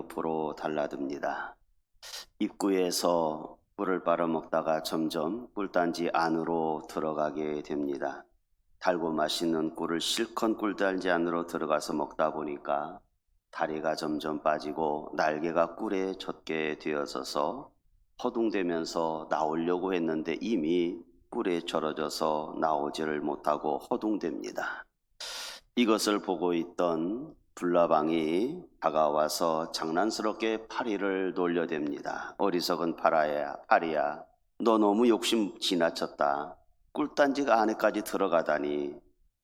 옆으로 달라듭니다. 입구에서 꿀을 빨아먹다가 점점 꿀단지 안으로 들어가게 됩니다. 달고 맛있는 꿀을 실컷 꿀단지 안으로 들어가서 먹다 보니까 다리가 점점 빠지고 날개가 꿀에 젖게 되어서 허둥대면서 나오려고 했는데 이미 꿀에 절어져서 나오지를 못하고 허둥댑니다. 이것을 보고 있던 불나방이 다가와서 장난스럽게 파리를 놀려댑니다. 어리석은 파리야, 너 너무 욕심 지나쳤다. 꿀단지가 안에까지 들어가다니.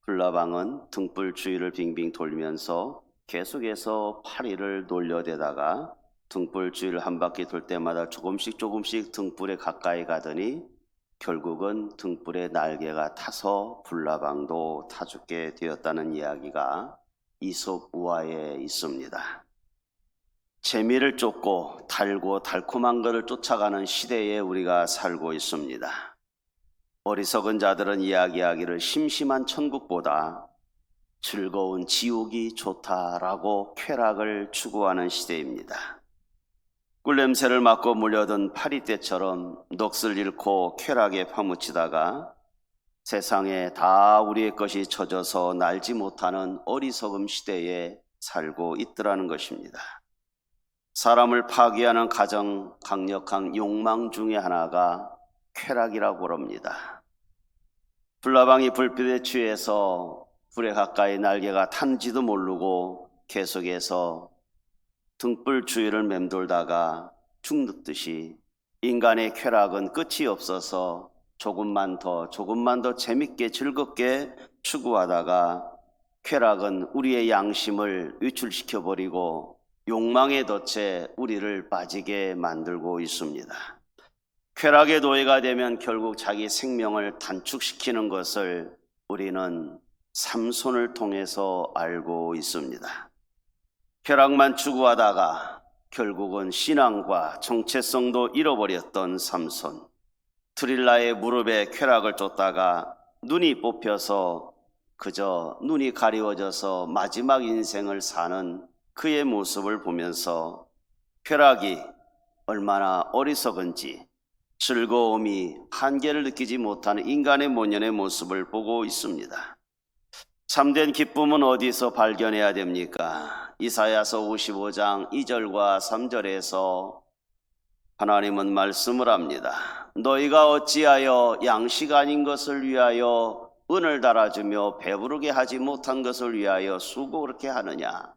불나방은 등불 주위를 빙빙 돌면서 계속해서 파리를 놀려대다가 등불 주위를 한 바퀴 돌 때마다 조금씩 등불에 가까이 가더니 결국은 등불에 날개가 타서 불나방도 타 죽게 되었다는 이야기가 이솝 우화에 있습니다. 재미를 쫓고 달고 달콤한 것을 쫓아가는 시대에 우리가 살고 있습니다. 어리석은 자들은 이야기하기를 심심한 천국보다 즐거운 지옥이 좋다라고 쾌락을 추구하는 시대입니다. 꿀냄새를 맡고 물려든 파리떼처럼 넋을 잃고 쾌락에 파묻히다가 세상에 다 우리의 것이 젖어서 날지 못하는 어리석음 시대에 살고 있더라는 것입니다. 사람을 파괴하는 가장 강력한 욕망 중에 하나가 쾌락이라고 합니다. 불나방이 불빛에 취해서 불에 가까이 날개가 탄지도 모르고 계속해서 등불 주위를 맴돌다가 죽듯이 인간의 쾌락은 끝이 없어서 조금만 더 재밌게 즐겁게 추구하다가 쾌락은 우리의 양심을 위출시켜버리고 욕망의 덫에 우리를 빠지게 만들고 있습니다. 쾌락의 노예가 되면 결국 자기 생명을 단축시키는 것을 우리는 삼손을 통해서 알고 있습니다. 쾌락만 추구하다가 결국은 신앙과 정체성도 잃어버렸던 삼손. 드릴라의 무릎에 쾌락을 쫓다가 눈이 뽑혀서 그저 눈이 가리워져서 마지막 인생을 사는 그의 모습을 보면서 쾌락이 얼마나 어리석은지 즐거움이 한계를 느끼지 못하는 인간의 모년의 모습을 보고 있습니다. 참된 기쁨은 어디서 발견해야 됩니까? 이사야서 55장 2절과 3절에서 하나님은 말씀을 합니다. 너희가 어찌하여 양식 아닌 것을 위하여 은을 달아주며 배부르게 하지 못한 것을 위하여 수고 그렇게 하느냐?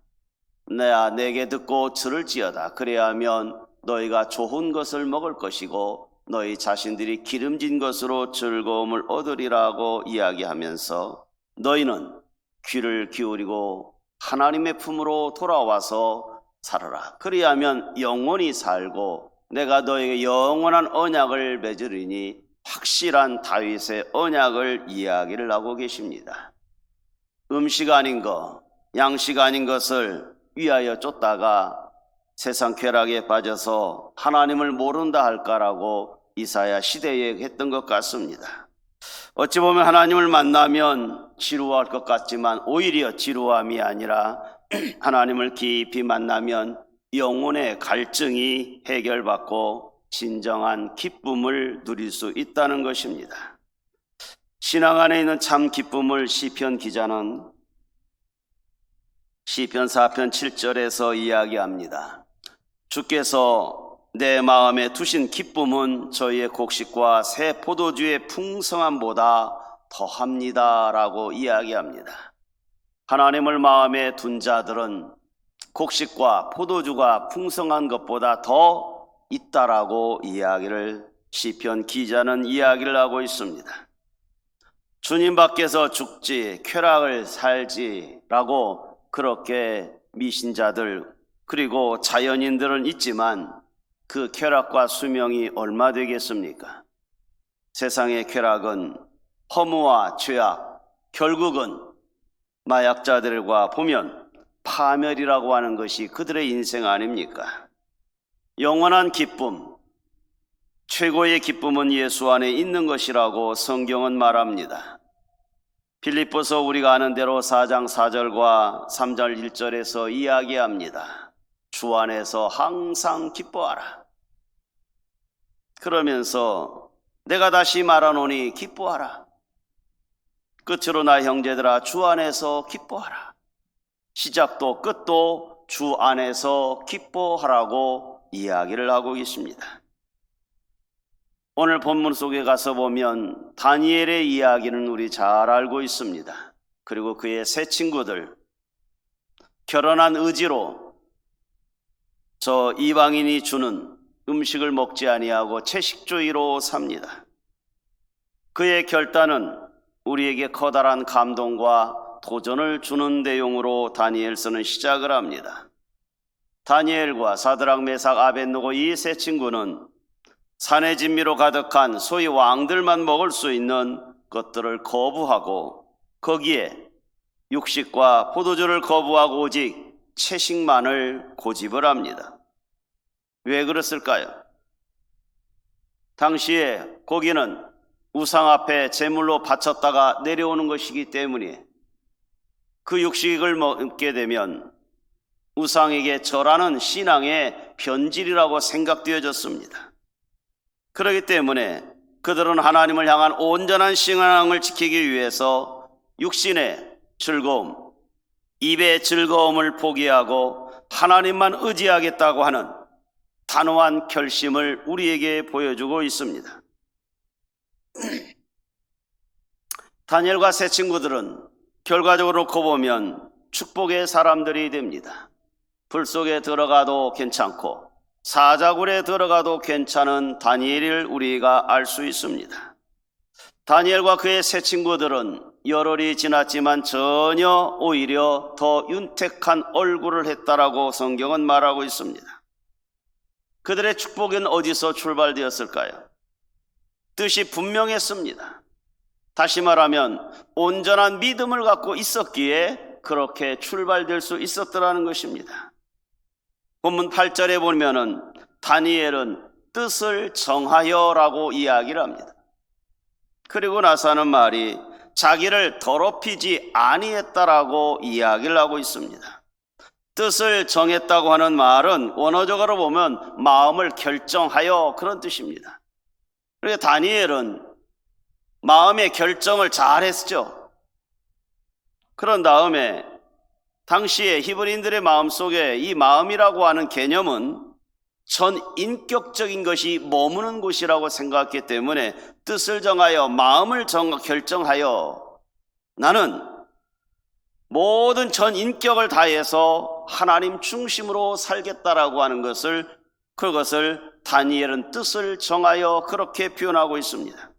내게 듣고 들을지어다. 그래야 하면 너희가 좋은 것을 먹을 것이고 너희 자신들이 기름진 것으로 즐거움을 얻으리라고 이야기하면서 너희는 귀를 기울이고 하나님의 품으로 돌아와서 살아라. 그래야 하면 영원히 살고 내가 너에게 영원한 언약을 맺으리니 확실한 다윗의 언약을 이야기를 하고 계십니다. 음식 아닌 것, 양식 아닌 것을 위하여 쫓다가 세상 쾌락에 빠져서 하나님을 모른다 할까라고 이사야 시대에 했던 것 같습니다. 어찌 보면 하나님을 만나면 지루할 것 같지만 오히려 지루함이 아니라 하나님을 깊이 만나면 영혼의 갈증이 해결받고 진정한 기쁨을 누릴 수 있다는 것입니다. 신앙 안에 있는 참 기쁨을 시편 기자는 시편 4편 7절에서 이야기합니다. 주께서 내 마음에 두신 기쁨은 저희의 곡식과 새 포도주의 풍성함보다 더합니다 라고 이야기합니다. 하나님을 마음에 둔 자들은 곡식과 포도주가 풍성한 것보다 더 있다라고 이야기를 시편 기자는 이야기를 하고 있습니다. 주님 밖에서 죽지 쾌락을 살지라고 그렇게 미신자들 그리고 자연인들은 있지만 그 쾌락과 수명이 얼마 되겠습니까? 세상의 쾌락은 허무와 죄악, 결국은 마약자들과 보면 파멸이라고 하는 것이 그들의 인생 아닙니까? 영원한 기쁨, 최고의 기쁨은 예수 안에 있는 것이라고 성경은 말합니다. 빌립보서 우리가 아는 대로 4장 4절과 3절 1절에서 이야기합니다. 주 안에서 항상 기뻐하라. 그러면서 내가 다시 말하노니 기뻐하라. 끝으로 나 형제들아 주 안에서 기뻐하라. 시작도 끝도 주 안에서 기뻐하라고 이야기를 하고 계십니다. 오늘 본문 속에 가서 보면 다니엘의 이야기는 우리 잘 알고 있습니다. 그리고 그의 세 친구들, 결혼한 의지로 저 이방인이 주는 음식을 먹지 아니하고 채식주의로 삽니다. 그의 결단은 우리에게 커다란 감동과 도전을 주는 내용으로 다니엘서는 시작을 합니다. 다니엘과 사드락, 메삭, 아벳느고 이 세 친구는 산의 진미로 가득한 소위 왕들만 먹을 수 있는 것들을 거부하고 거기에 육식과 포도주를 거부하고 오직 채식만을 고집을 합니다. 왜 그랬을까요? 당시에 고기는 우상 앞에 제물로 바쳤다가 내려오는 것이기 때문에 그 육식을 먹게 되면 우상에게 절하는 신앙의 변질이라고 생각되어졌습니다. 그렇기 때문에 그들은 하나님을 향한 온전한 신앙을 지키기 위해서 육신의 즐거움, 입의 즐거움을 포기하고 하나님만 의지하겠다고 하는 단호한 결심을 우리에게 보여주고 있습니다. 다니엘과 세 친구들은 결과적으로 놓고 보면 축복의 사람들이 됩니다. 불 속에 들어가도 괜찮고 사자굴에 들어가도 괜찮은 다니엘을 우리가 알 수 있습니다. 다니엘과 그의 세 친구들은 열흘이 지났지만 전혀 오히려 더 윤택한 얼굴을 했다라고 성경은 말하고 있습니다. 그들의 축복은 어디서 출발되었을까요? 뜻이 분명했습니다. 다시 말하면 온전한 믿음을 갖고 있었기에 그렇게 출발될 수 있었더라는 것입니다. 본문 8절에 보면은 다니엘은 뜻을 정하여라고 이야기를 합니다. 그리고 나서 하는 말이 자기를 더럽히지 아니했다라고 이야기를 하고 있습니다. 뜻을 정했다고 하는 말은 원어적으로 보면 마음을 결정하여 그런 뜻입니다. 그래서 다니엘은 마음의 결정을 잘 했죠. 그런 다음에 당시에 히브리인들의 마음속에 이 마음이라고 하는 개념은 전 인격적인 것이 머무는 곳이라고 생각했기 때문에 뜻을 정하여 마음을 결정하여 나는 모든 전 인격을 다해서 하나님 중심으로 살겠다라고 하는 그것을 다니엘은 뜻을 정하여 그렇게 표현하고 있습니다.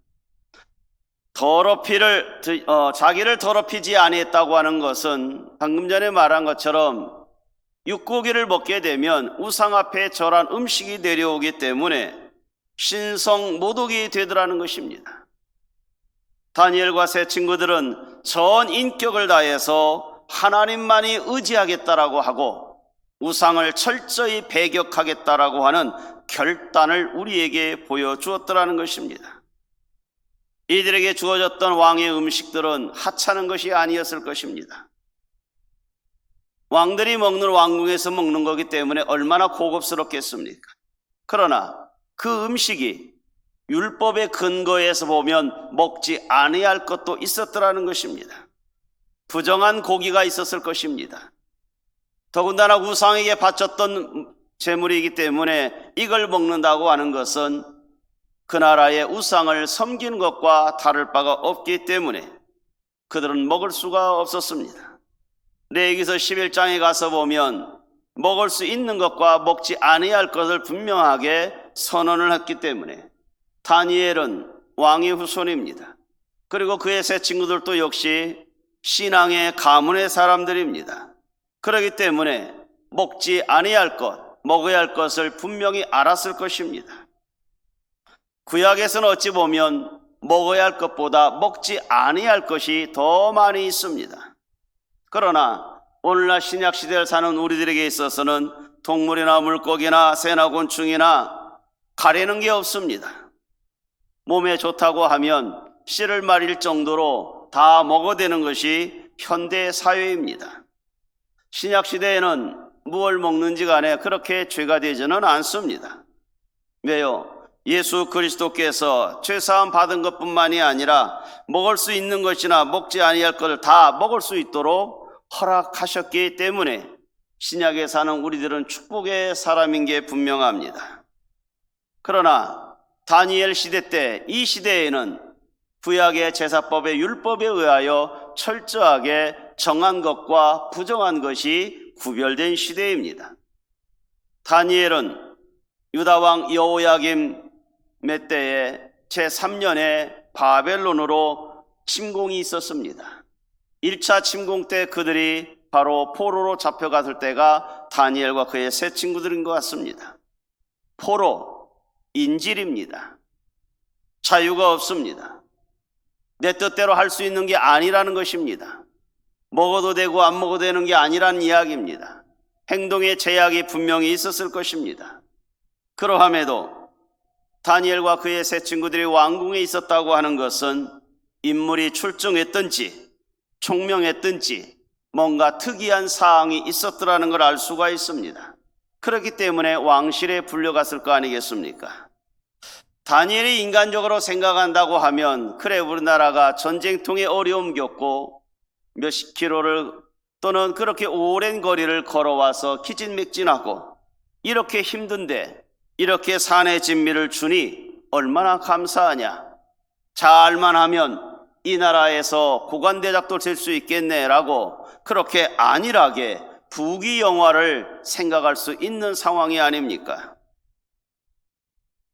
자기를 더럽히지 아니했다고 하는 것은 방금 전에 말한 것처럼 육고기를 먹게 되면 우상 앞에 절한 음식이 내려오기 때문에 신성 모독이 되더라는 것입니다. 다니엘과 세 친구들은 전 인격을 다해서 하나님만이 의지하겠다라고 하고 우상을 철저히 배격하겠다라고 하는 결단을 우리에게 보여주었더라는 것입니다. 이들에게 주어졌던 왕의 음식들은 하찮은 것이 아니었을 것입니다. 왕들이 먹는 왕궁에서 먹는 거기 때문에 얼마나 고급스럽겠습니까? 그러나 그 음식이 율법의 근거에서 보면 먹지 아니할 것도 있었더라는 것입니다. 부정한 고기가 있었을 것입니다. 더군다나 우상에게 바쳤던 제물이기 때문에 이걸 먹는다고 하는 것은 그 나라의 우상을 섬기는 것과 다를 바가 없기 때문에 그들은 먹을 수가 없었습니다. 레위기서 11장에 가서 보면 먹을 수 있는 것과 먹지 아니할 것을 분명하게 선언을 했기 때문에 다니엘은 왕의 후손입니다. 그리고 그의 세 친구들도 역시 신앙의 가문의 사람들입니다. 그렇기 때문에 먹지 아니할 것, 먹어야 할 것을 분명히 알았을 것입니다. 구약에서는 어찌 보면 먹어야 할 것보다 먹지 아니할 것이 더 많이 있습니다. 그러나 오늘날 신약 시대를 사는 우리들에게 있어서는 동물이나 물고기나 새나 곤충이나 가리는 게 없습니다. 몸에 좋다고 하면 씨를 말릴 정도로 다 먹어대는 것이 현대 사회입니다. 신약 시대에는 무엇을 먹는지 간에 그렇게 죄가 되지는 않습니다. 왜요? 예수 그리스도께서 죄사함 받은 것뿐만이 아니라 먹을 수 있는 것이나 먹지 아니할 것을 다 먹을 수 있도록 허락하셨기 때문에 신약에 사는 우리들은 축복의 사람인 게 분명합니다. 그러나 다니엘 시대 때, 이 시대에는 구약의 제사법의 율법에 의하여 철저하게 정한 것과 부정한 것이 구별된 시대입니다. 다니엘은 유다왕 여호야김 몇 때에 제3년에 바벨론으로 침공이 있었습니다. 1차 침공 때 그들이 바로 포로로 잡혀갔을 때가 다니엘과 그의 세 친구들인 것 같습니다. 포로, 인질입니다. 자유가 없습니다. 내 뜻대로 할 수 있는 게 아니라는 것입니다. 먹어도 되고 안 먹어도 되는 게 아니라는 이야기입니다. 행동에 제약이 분명히 있었을 것입니다. 그러함에도 다니엘과 그의 세 친구들이 왕궁에 있었다고 하는 것은 인물이 출중했든지 총명했든지 뭔가 특이한 사항이 있었더라는 걸 알 수가 있습니다. 그렇기 때문에 왕실에 불려갔을 거 아니겠습니까? 다니엘이 인간적으로 생각한다고 하면, 그래, 우리나라가 전쟁통에 어려움 겪고 몇십 킬로를 또는 그렇게 오랜 거리를 걸어와서 기진맥진하고 이렇게 힘든데 이렇게 산의 진미를 주니 얼마나 감사하냐, 잘만 하면 이 나라에서 고관대작도 될 수 있겠네 라고 그렇게 안일하게 부귀영화를 생각할 수 있는 상황이 아닙니까?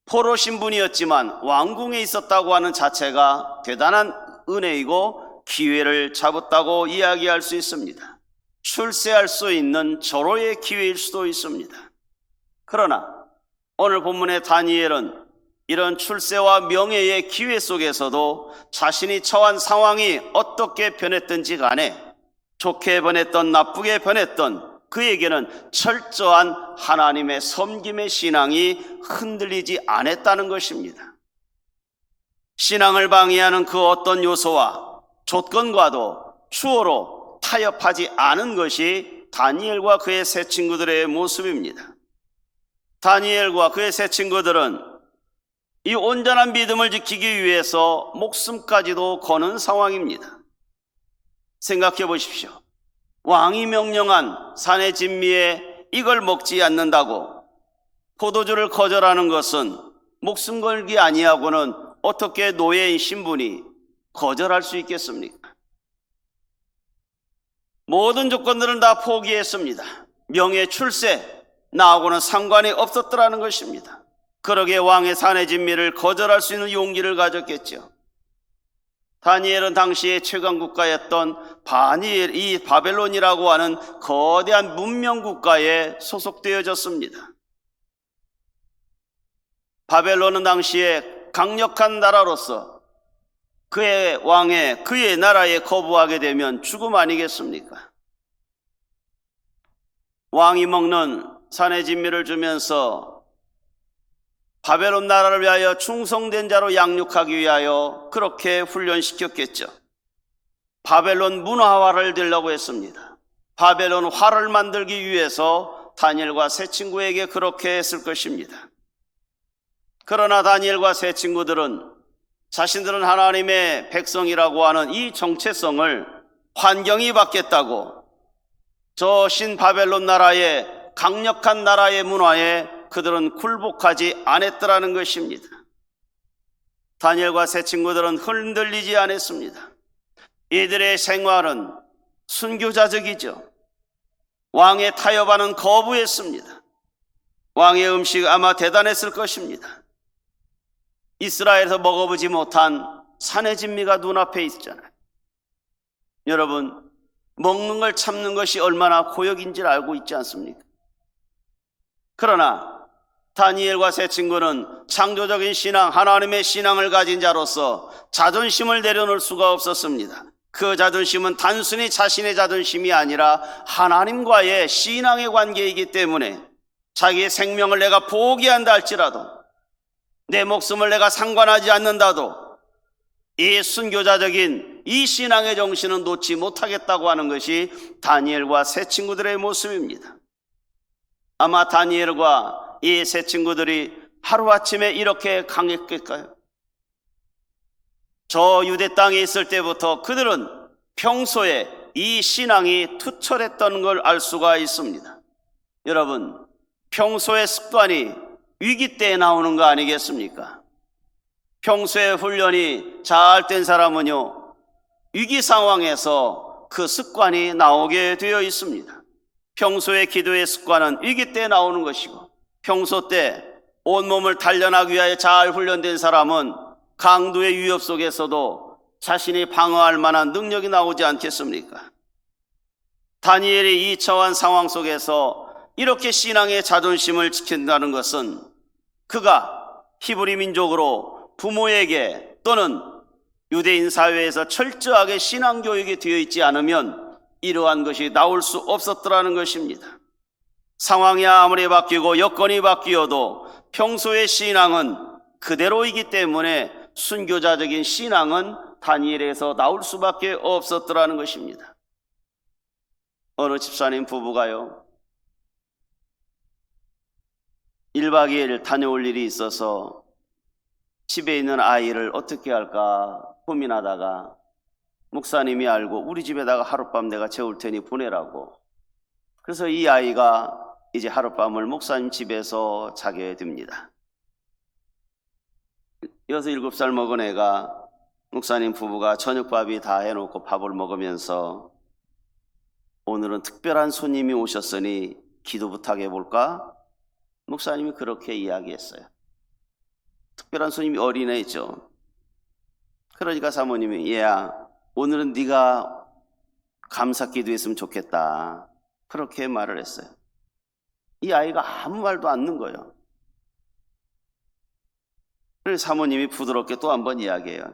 포로 신분이었지만 왕궁에 있었다고 하는 자체가 대단한 은혜이고 기회를 잡았다고 이야기할 수 있습니다. 출세할 수 있는 절호의 기회일 수도 있습니다. 그러나 오늘 본문의 다니엘은 이런 출세와 명예의 기회 속에서도 자신이 처한 상황이 어떻게 변했든지 간에, 좋게 변했던 나쁘게 변했던, 그에게는 철저한 하나님의 섬김의 신앙이 흔들리지 않았다는 것입니다. 신앙을 방해하는 그 어떤 요소와 조건과도 추호로 타협하지 않은 것이 다니엘과 그의 세 친구들의 모습입니다. 다니엘과 그의 세 친구들은 이 온전한 믿음을 지키기 위해서 목숨까지도 거는 상황입니다. 생각해 보십시오. 왕이 명령한 산의 진미에 이걸 먹지 않는다고 포도주를 거절하는 것은 목숨 걸기 아니하고는 어떻게 노예인 신분이 거절할 수 있겠습니까? 모든 조건들은 다 포기했습니다. 명예, 출세, 나하고는 상관이 없었더라는 것입니다. 그러기에 왕의 산의 진미를 거절할 수 있는 용기를 가졌겠죠. 다니엘은 당시의 최강 국가였던 이 바벨론이라고 하는 거대한 문명 국가에 소속되어졌습니다. 바벨론은 당시에 강력한 나라로서 그의 나라에 거부하게 되면 죽음 아니겠습니까? 왕이 먹는 산의 진미를 주면서 바벨론 나라를 위하여 충성된 자로 양육하기 위하여 그렇게 훈련시켰겠죠. 바벨론 문화화를 되려고 했습니다. 바벨론 화를 만들기 위해서 다니엘과 세 친구에게 그렇게 했을 것입니다. 그러나 다니엘과 세 친구들은 자신들은 하나님의 백성이라고 하는 이 정체성을 환경이 바뀌었다고, 저 신바벨론 나라의 강력한 나라의 문화에 그들은 굴복하지 않았더라는 것입니다. 다니엘과 세 친구들은 흔들리지 않았습니다. 이들의 생활은 순교자적이죠. 왕의 타협하는 거부했습니다. 왕의 음식 아마 대단했을 것입니다. 이스라엘에서 먹어보지 못한 산의 진미가 눈앞에 있잖아요. 여러분, 먹는 걸 참는 것이 얼마나 고역인지를 알고 있지 않습니까? 그러나 다니엘과 세 친구는 창조적인 신앙, 하나님의 신앙을 가진 자로서 자존심을 내려놓을 수가 없었습니다. 그 자존심은 단순히 자신의 자존심이 아니라 하나님과의 신앙의 관계이기 때문에 자기의 생명을 내가 포기한다 할지라도, 내 목숨을 내가 상관하지 않는다도 이 순교자적인 이 신앙의 정신은 놓지 못하겠다고 하는 것이 다니엘과 세 친구들의 모습입니다. 아마 다니엘과 이 세 친구들이 하루아침에 이렇게 강했을까요? 저 유대 땅에 있을 때부터 그들은 평소에 이 신앙이 투철했던 걸 알 수가 있습니다. 여러분, 평소의 습관이 위기 때에 나오는 거 아니겠습니까? 평소에 훈련이 잘 된 사람은요, 위기 상황에서 그 습관이 나오게 되어 있습니다. 평소의 기도의 습관은 위기 때 나오는 것이고, 평소 때 온몸을 단련하기 위하여 잘 훈련된 사람은 강도의 위협 속에서도 자신이 방어할 만한 능력이 나오지 않겠습니까? 다니엘이 이 처한 상황 속에서 이렇게 신앙의 자존심을 지킨다는 것은 그가 히브리 민족으로 부모에게 또는 유대인 사회에서 철저하게 신앙 교육이 되어 있지 않으면 이러한 것이 나올 수 없었더라는 것입니다. 상황이 아무리 바뀌고 여건이 바뀌어도 평소의 신앙은 그대로이기 때문에 순교자적인 신앙은 다니엘에서 나올 수밖에 없었더라는 것입니다. 어느 집사님 부부가요, 1박 2일 다녀올 일이 있어서 집에 있는 아이를 어떻게 할까 고민하다가 목사님이 알고 우리 집에다가 하룻밤 내가 재울 테니 보내라고. 그래서 이 아이가 이제 하룻밤을 목사님 집에서 자게 됩니다. 6, 7살 먹은 애가 목사님 부부가 저녁밥이 다 해놓고 밥을 먹으면서 오늘은 특별한 손님이 오셨으니 기도 부탁해볼까? 목사님이 그렇게 이야기했어요. 특별한 손님이 어린애죠. 그러니까 사모님이 얘야, 오늘은 네가 감사 기도했으면 좋겠다, 그렇게 말을 했어요. 이 아이가 아무 말도 안 넣은 거예요. 그래서 사모님이 부드럽게 또 한 번 이야기해요.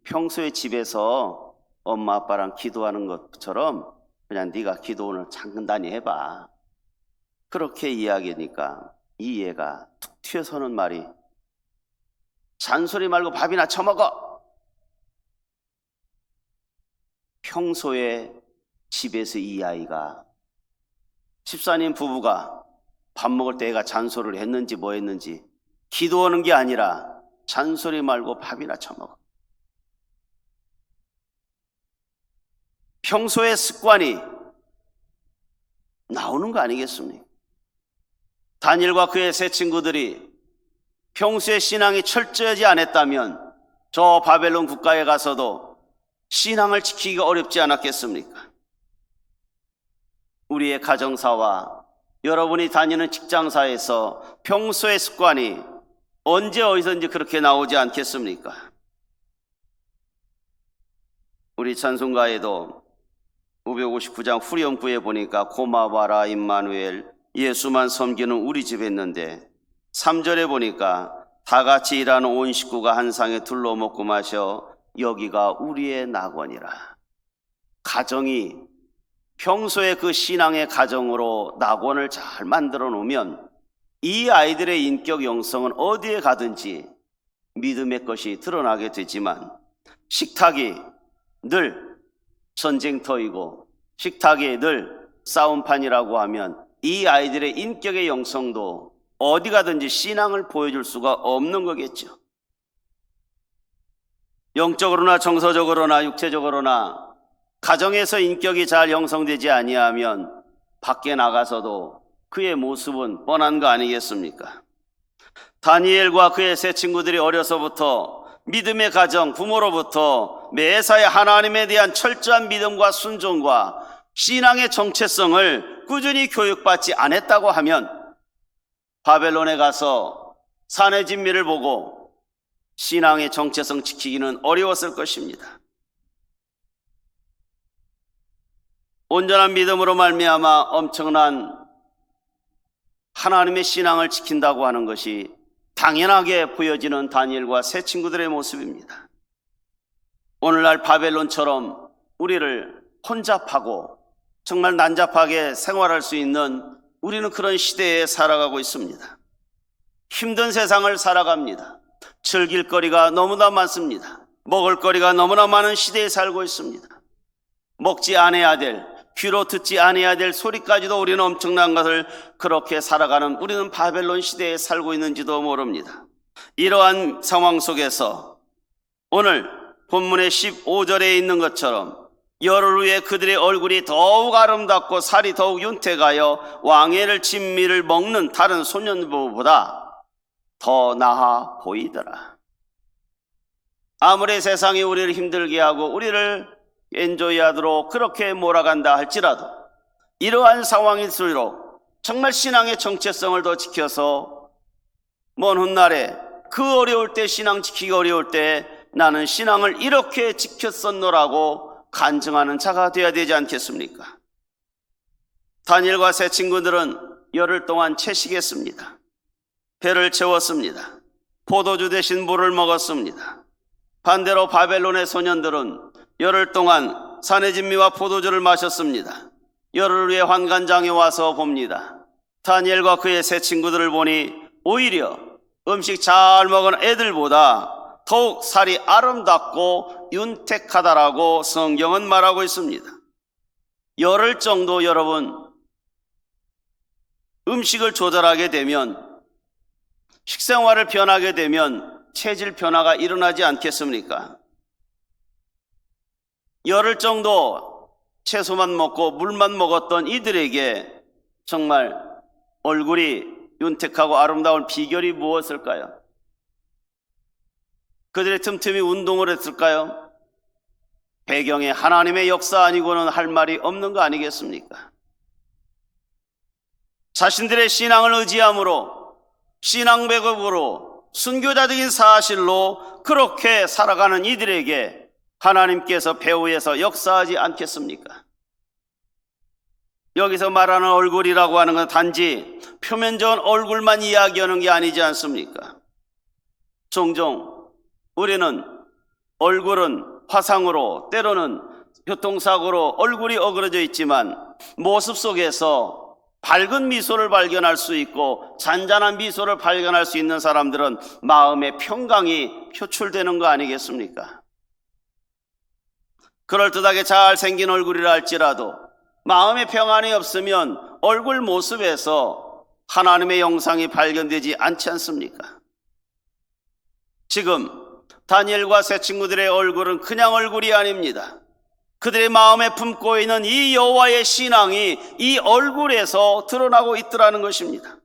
평소에 집에서 엄마 아빠랑 기도하는 것처럼 그냥 네가 기도 오늘 장단히 해봐. 그렇게 이야기하니까 이 얘가 툭 튀어서는 말이, 잔소리 말고 밥이나 처먹어. 평소에 집에서 이 아이가 집사님 부부가 밥 먹을 때 애가 잔소리를 했는지 뭐 했는지 기도하는 게 아니라 잔소리 말고 밥이나 처먹어. 평소의 습관이 나오는 거 아니겠습니까? 다니엘과 그의 세 친구들이 평소에 신앙이 철저하지 않았다면 저 바벨론 국가에 가서도 신앙을 지키기가 어렵지 않았겠습니까? 우리의 가정사와 여러분이 다니는 직장사에서 평소의 습관이 언제 어디서든지 그렇게 나오지 않겠습니까? 우리 찬송가에도 559장 후렴구에 보니까 고마워라 임마누엘, 예수만 섬기는 우리 집에 있는데 3절에 보니까 다 같이 일하는 온 식구가 한 상에 둘러 먹고 마셔 여기가 우리의 낙원이라. 가정이 평소에 그 신앙의 가정으로 낙원을 잘 만들어 놓으면 이 아이들의 인격 영성은 어디에 가든지 믿음의 것이 드러나게 되지만, 식탁이 늘 전쟁터이고 식탁이 늘 싸움판이라고 하면 이 아이들의 인격의 영성도 어디 가든지 신앙을 보여줄 수가 없는 거겠죠. 영적으로나 정서적으로나 육체적으로나 가정에서 인격이 잘 형성되지 아니하면 밖에 나가서도 그의 모습은 뻔한 거 아니겠습니까? 다니엘과 그의 세 친구들이 어려서부터 믿음의 가정, 부모로부터 매사에 하나님에 대한 철저한 믿음과 순종과 신앙의 정체성을 꾸준히 교육받지 않았다고 하면 바벨론에 가서 산의 진미를 보고 신앙의 정체성 지키기는 어려웠을 것입니다. 온전한 믿음으로 말미암아 엄청난 하나님의 신앙을 지킨다고 하는 것이 당연하게 보여지는 다니엘과 세 친구들의 모습입니다. 오늘날 바벨론처럼 우리를 혼잡하고 정말 난잡하게 생활할 수 있는 우리는 그런 시대에 살아가고 있습니다. 힘든 세상을 살아갑니다. 즐길 거리가 너무나 많습니다. 먹을 거리가 너무나 많은 시대에 살고 있습니다. 먹지 않아야 될, 귀로 듣지 아니해야 될 소리까지도 우리는 엄청난 것을 그렇게 살아가는 우리는 바벨론 시대에 살고 있는지도 모릅니다. 이러한 상황 속에서 오늘 본문의 15절에 있는 것처럼 열흘 후에 그들의 얼굴이 더욱 아름답고 살이 더욱 윤택하여 왕의 진미를 먹는 다른 소년부보다 더 나아 보이더라. 아무리 세상이 우리를 힘들게 하고 우리를 엔조이하도록 그렇게 몰아간다 할지라도 이러한 상황일수록 정말 신앙의 정체성을 더 지켜서 먼 훗날에 그 어려울 때, 신앙 지키기 어려울 때 나는 신앙을 이렇게 지켰었노라고 간증하는 자가 되어야 되지 않겠습니까? 다니엘과 세 친구들은 열흘 동안 채식했습니다. 배를 채웠습니다. 포도주 대신 물을 먹었습니다. 반대로 바벨론의 소년들은 열흘 동안 산의 진미와 포도주를 마셨습니다. 열흘 후에 환관장에 와서 봅니다. 다니엘과 그의 세 친구들을 보니 오히려 음식 잘 먹은 애들보다 더욱 살이 아름답고 윤택하다라고 성경은 말하고 있습니다. 열흘 정도 여러분 음식을 조절하게 되면 식생활을 변하게 되면 체질 변화가 일어나지 않겠습니까? 열흘 정도 채소만 먹고 물만 먹었던 이들에게 정말 얼굴이 윤택하고 아름다운 비결이 무엇일까요? 그들의 틈틈이 운동을 했을까요? 배경에 하나님의 역사 아니고는 할 말이 없는 거 아니겠습니까? 자신들의 신앙을 의지함으로 신앙 백업으로 순교자적인 사실로 그렇게 살아가는 이들에게 하나님께서 배후에서 역사하지 않겠습니까? 여기서 말하는 얼굴이라고 하는 건 단지 표면적인 얼굴만 이야기하는 게 아니지 않습니까? 종종 우리는 얼굴은 화상으로 때로는 교통사고로 얼굴이 어그러져 있지만 모습 속에서 밝은 미소를 발견할 수 있고 잔잔한 미소를 발견할 수 있는 사람들은 마음의 평강이 표출되는 거 아니겠습니까? 그럴듯하게 잘생긴 얼굴이라 할지라도 마음의 평안이 없으면 얼굴 모습에서 하나님의 영상이 발견되지 않지 않습니까? 지금 다니엘과 세 친구들의 얼굴은 그냥 얼굴이 아닙니다. 그들의 마음에 품고 있는 이 여호와의 신앙이 이 얼굴에서 드러나고 있더라는 것입니다.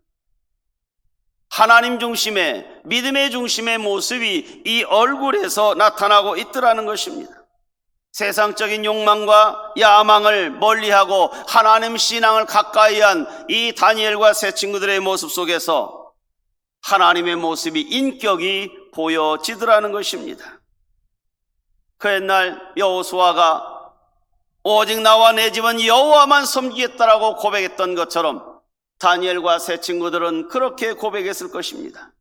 하나님 중심의 믿음의 중심의 모습이 이 얼굴에서 나타나고 있더라는 것입니다. 세상적인 욕망과 야망을 멀리하고 하나님 신앙을 가까이한 이 다니엘과 세 친구들의 모습 속에서 하나님의 모습이 인격이 보여지더라는 것입니다. 그 옛날 여호수아가 오직 나와 내 집은 여호와만 섬기겠다라고 고백했던 것처럼 다니엘과 세 친구들은 그렇게 고백했을 것입니다.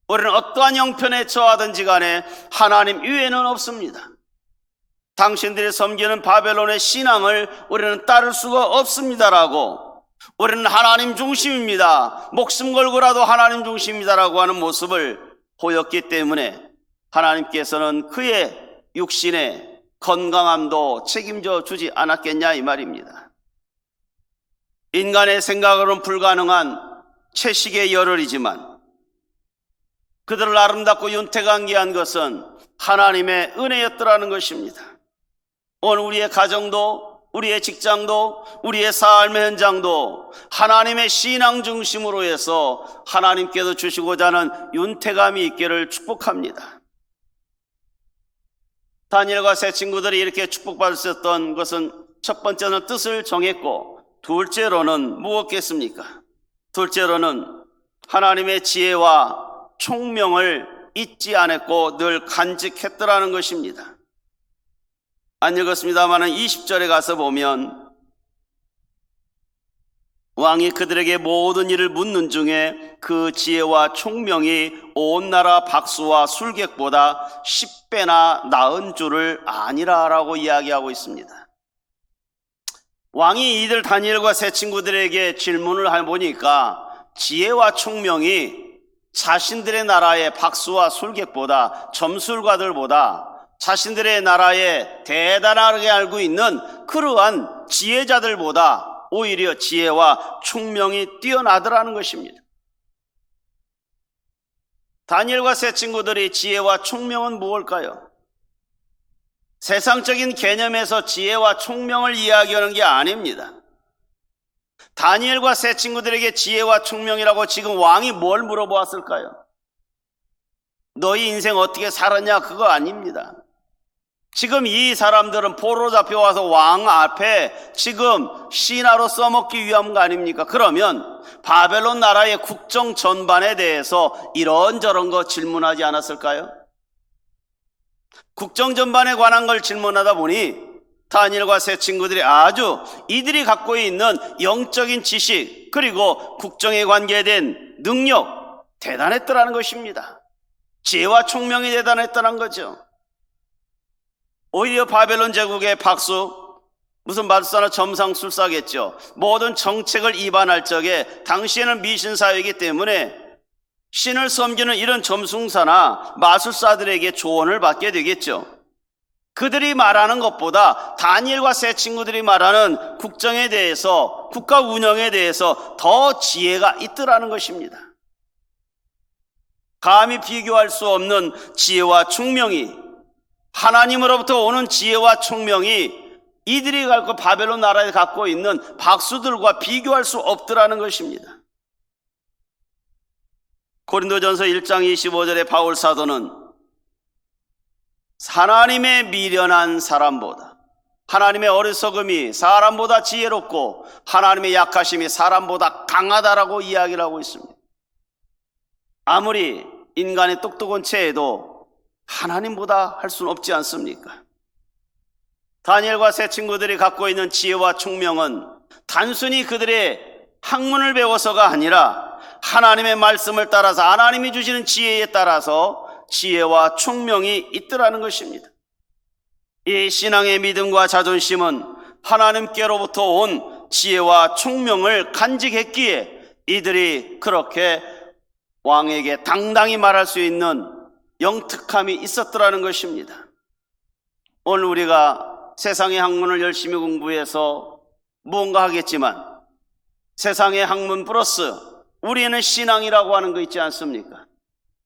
우리는 어떠한 형편에 처하든지 간에 하나님 위에는 없습니다. 당신들이 섬기는 바벨론의 신앙을 우리는 따를 수가 없습니다라고, 우리는 하나님 중심입니다, 목숨 걸고라도 하나님 중심입니다라고 하는 모습을 보였기 때문에 하나님께서는 그의 육신의 건강함도 책임져 주지 않았겠냐 이 말입니다. 인간의 생각으로는 불가능한 채식의 열흘이지만 그들을 아름답고 윤택하게 한 것은 하나님의 은혜였더라는 것입니다. 오늘 우리의 가정도, 우리의 직장도, 우리의 삶의 현장도 하나님의 신앙 중심으로 해서 하나님께서 주시고자 하는 윤택함이 있기를 축복합니다. 다니엘과 세 친구들이 이렇게 축복받으셨던 것은 첫 번째는 뜻을 정했고, 둘째로는 무엇겠습니까? 둘째로는 하나님의 지혜와 총명을 잊지 않았고 늘 간직했더라는 것입니다. 안 읽었습니다만 20절에 가서 보면 왕이 그들에게 모든 일을 묻는 중에 그 지혜와 총명이 온 나라 박수와 술객보다 10배나 나은 줄을 아니라 라고 이야기하고 있습니다. 왕이 이들 다니엘과 세 친구들에게 질문을 해보니까 지혜와 총명이 자신들의 나라의 박수와 술객보다, 점술가들보다 자신들의 나라에 대단하게 알고 있는 그러한 지혜자들보다 오히려 지혜와 총명이 뛰어나더라는 것입니다. 다니엘과 세 친구들의 지혜와 총명은 무엇일까요? 세상적인 개념에서 지혜와 총명을 이야기하는 게 아닙니다. 다니엘과 세 친구들에게 지혜와 총명이라고 지금 왕이 뭘 물어보았을까요? 너희 인생 어떻게 살았냐? 그거 아닙니다. 지금 이 사람들은 포로로 잡혀와서 왕 앞에 지금 신하로 써먹기 위한 거 아닙니까? 그러면 바벨론 나라의 국정 전반에 대해서 이런저런 거 질문하지 않았을까요? 국정 전반에 관한 걸 질문하다 보니 다니엘과 세 친구들이 아주 이들이 갖고 있는 영적인 지식 그리고 국정에 관계된 능력 대단했더라는 것입니다. 지혜와 총명이 대단했다는 거죠. 오히려 바벨론 제국의 박수, 무슨 마술사나 점상술사겠죠. 모든 정책을 위반할 적에 당시에는 미신사회이기 때문에 신을 섬기는 이런 점술사나 마술사들에게 조언을 받게 되겠죠. 그들이 말하는 것보다 다니엘과 세 친구들이 말하는 국정에 대해서, 국가 운영에 대해서 더 지혜가 있더라는 것입니다. 감히 비교할 수 없는 지혜와 총명이, 하나님으로부터 오는 지혜와 총명이 이들이 갖고 바벨론 나라에 갖고 있는 박수들과 비교할 수 없더라는 것입니다. 고린도전서 1장 25절에 바울 사도는 하나님의 미련한 사람보다, 하나님의 어리석음이 사람보다 지혜롭고 하나님의 약하심이 사람보다 강하다라고 이야기를 하고 있습니다. 아무리 인간의 똑똑한 체에도 하나님보다 할 수는 없지 않습니까? 다니엘과 세 친구들이 갖고 있는 지혜와 총명은 단순히 그들의 학문을 배워서가 아니라 하나님의 말씀을 따라서, 하나님이 주시는 지혜에 따라서 지혜와 총명이 있더라는 것입니다. 이 신앙의 믿음과 자존심은 하나님께로부터 온 지혜와 총명을 간직했기에 이들이 그렇게 왕에게 당당히 말할 수 있는 영특함이 있었더라는 것입니다. 오늘 우리가 세상의 학문을 열심히 공부해서 무언가 하겠지만 세상의 학문 플러스 우리는 신앙이라고 하는 거 있지 않습니까?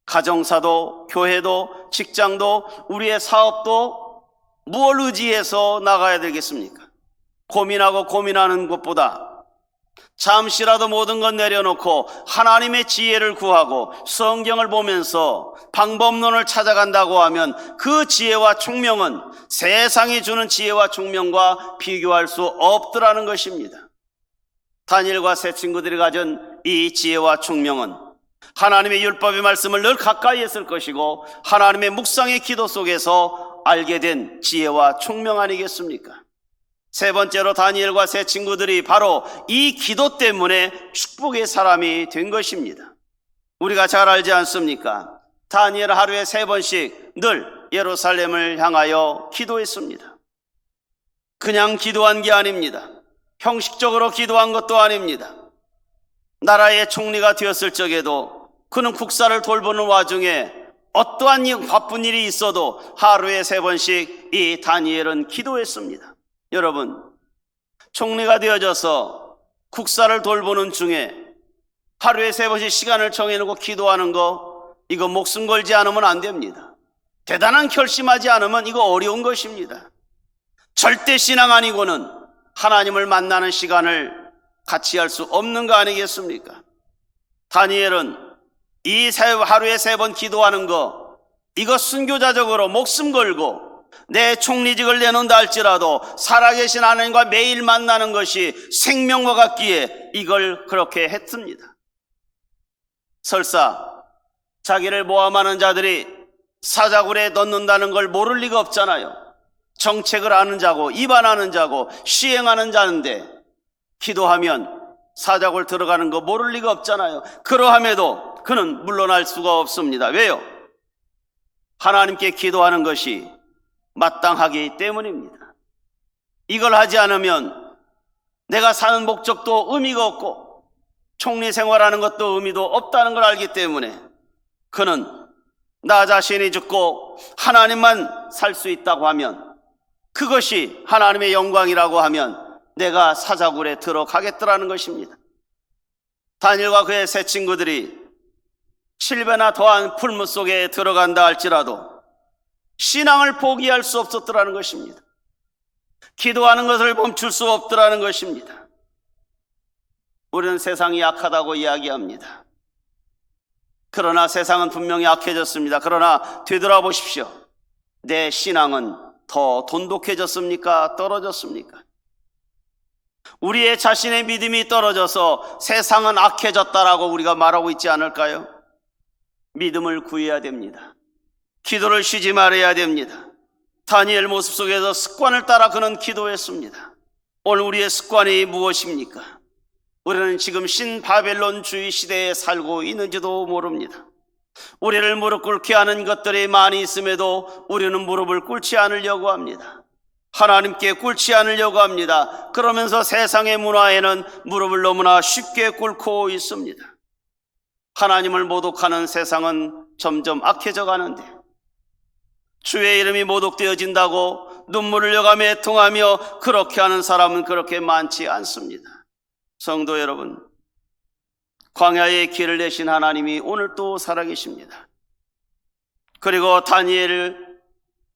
가정사도, 교회도, 직장도, 우리의 사업도 무엇을 의지해서 나가야 되겠습니까? 고민하고 고민하는 것보다 잠시라도 모든 것 내려놓고 하나님의 지혜를 구하고 성경을 보면서 방법론을 찾아간다고 하면 그 지혜와 총명은 세상이 주는 지혜와 총명과 비교할 수 없더라는 것입니다. 다니엘과 세 친구들이 가진 이 지혜와 총명은 하나님의 율법의 말씀을 늘 가까이 했을 것이고 하나님의 묵상의 기도 속에서 알게 된 지혜와 총명 아니겠습니까? 세 번째로 다니엘과 세 친구들이 바로 이 기도 때문에 축복의 사람이 된 것입니다. 우리가 잘 알지 않습니까? 다니엘 하루에 3번씩 늘 예루살렘을 향하여 기도했습니다. 그냥 기도한 게 아닙니다. 형식적으로 기도한 것도 아닙니다. 나라의 총리가 되었을 적에도 그는 국사를 돌보는 와중에 어떠한 바쁜 일이 있어도 하루에 3번씩 이 다니엘은 기도했습니다. 여러분, 총리가 되어져서 국사를 돌보는 중에 하루에 3번씩 시간을 정해놓고 기도하는 거, 이거 목숨 걸지 않으면 안 됩니다. 대단한 결심하지 않으면 이거 어려운 것입니다. 절대 신앙 아니고는 하나님을 만나는 시간을 같이 할 수 없는 거 아니겠습니까? 다니엘은 이 하루에 3번 기도하는 거, 이거 순교자적으로 목숨 걸고 내 총리직을 내놓는다 할지라도 살아계신 하나님과 매일 만나는 것이 생명과 같기에 이걸 그렇게 했습니다. 설사 자기를 모함하는 자들이 사자굴에 넣는다는 걸 모를 리가 없잖아요. 정책을 아는 자고 위반하는 자고 시행하는 자인데 기도하면 사자굴 들어가는 거 모를 리가 없잖아요. 그러함에도 그는 물러날 수가 없습니다. 왜요? 하나님께 기도하는 것이 마땅하기 때문입니다. 이걸 하지 않으면 내가 사는 목적도 의미가 없고 총리 생활하는 것도 의미도 없다는 걸 알기 때문에 그는 나 자신이 죽고 하나님만 살 수 있다고 하면, 그것이 하나님의 영광이라고 하면 내가 사자굴에 들어가겠더라는 것입니다. 다니엘과 그의 세 친구들이 7배나 더한 풀무 속에 들어간다 할지라도 신앙을 포기할 수 없었더라는 것입니다. 기도하는 것을 멈출 수 없더라는 것입니다. 우리는 세상이 약하다고 이야기합니다. 그러나 세상은 분명히 약해졌습니다. 그러나 되돌아보십시오. 내 신앙은 더 돈독해졌습니까? 떨어졌습니까? 우리의 자신의 믿음이 떨어져서 세상은 악해졌다라고 우리가 말하고 있지 않을까요? 믿음을 구해야 됩니다. 기도를 쉬지 말아야 됩니다. 다니엘 모습 속에서 습관을 따라 그는 기도했습니다. 오늘 우리의 습관이 무엇입니까? 우리는 지금 신바벨론주의 시대에 살고 있는지도 모릅니다. 우리를 무릎 꿇게 하는 것들이 많이 있음에도 우리는 무릎을 꿇지 않으려고 합니다. 하나님께 꿇지 않으려고 합니다. 그러면서 세상의 문화에는 무릎을 너무나 쉽게 꿇고 있습니다. 하나님을 모독하는 세상은 점점 악해져 가는데, 주의 이름이 모독되어진다고 눈물을 흘려가며 애통하며 그렇게 하는 사람은 그렇게 많지 않습니다. 성도 여러분, 광야의 길을 내신 하나님이 오늘 또 살아계십니다. 그리고 다니엘을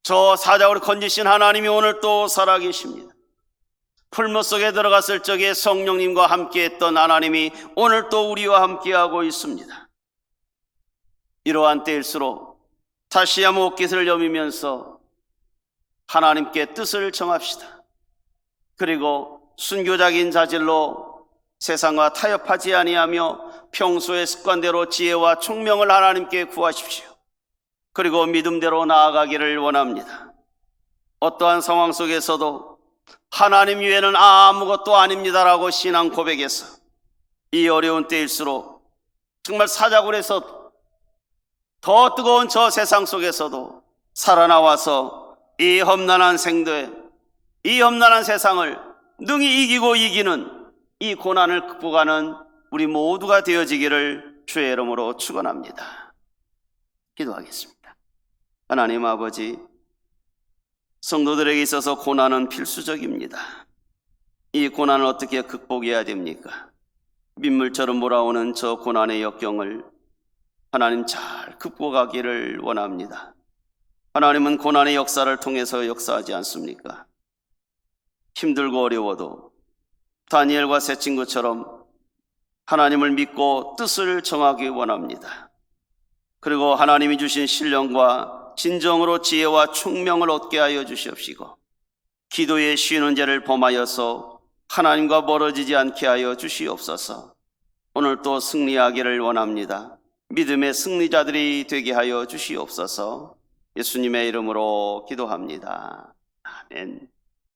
저 사자굴에 건지신 하나님이 오늘 또 살아계십니다. 풀무 속에 들어갔을 적에 성령님과 함께했던 하나님이 오늘 또 우리와 함께하고 있습니다. 이러한 때일수록 다시 한번 옷깃을 여미면서 하나님께 뜻을 정합시다. 그리고 순교적인 자질로 세상과 타협하지 아니하며 평소의 습관대로 지혜와 총명을 하나님께 구하십시오. 그리고 믿음대로 나아가기를 원합니다. 어떠한 상황 속에서도 하나님 외에는 아무것도 아닙니다라고 신앙 고백해서 이 어려운 때일수록 정말 사자굴에서 더 뜨거운 저 세상 속에서도 살아나와서 이 험난한 생도에, 이 험난한 세상을 능히 이기고 이기는 이 고난을 극복하는 우리 모두가 되어지기를 주의 이름으로 축원합니다. 기도하겠습니다. 하나님 아버지, 성도들에게 있어서 고난은 필수적입니다. 이 고난을 어떻게 극복해야 됩니까? 민물처럼 몰아오는 저 고난의 역경을 하나님 잘 극복하기를 원합니다. 하나님은 고난의 역사를 통해서 역사하지 않습니까? 힘들고 어려워도 다니엘과 세 친구처럼 하나님을 믿고 뜻을 정하기 원합니다. 그리고 하나님이 주신 신령과 진정으로 지혜와 총명을 얻게 하여 주시옵시고, 기도에 쉬는 죄를 범하여서 하나님과 멀어지지 않게 하여 주시옵소서. 오늘 또 승리하기를 원합니다. 믿음의 승리자들이 되게 하여 주시옵소서. 예수님의 이름으로 기도합니다. 아멘.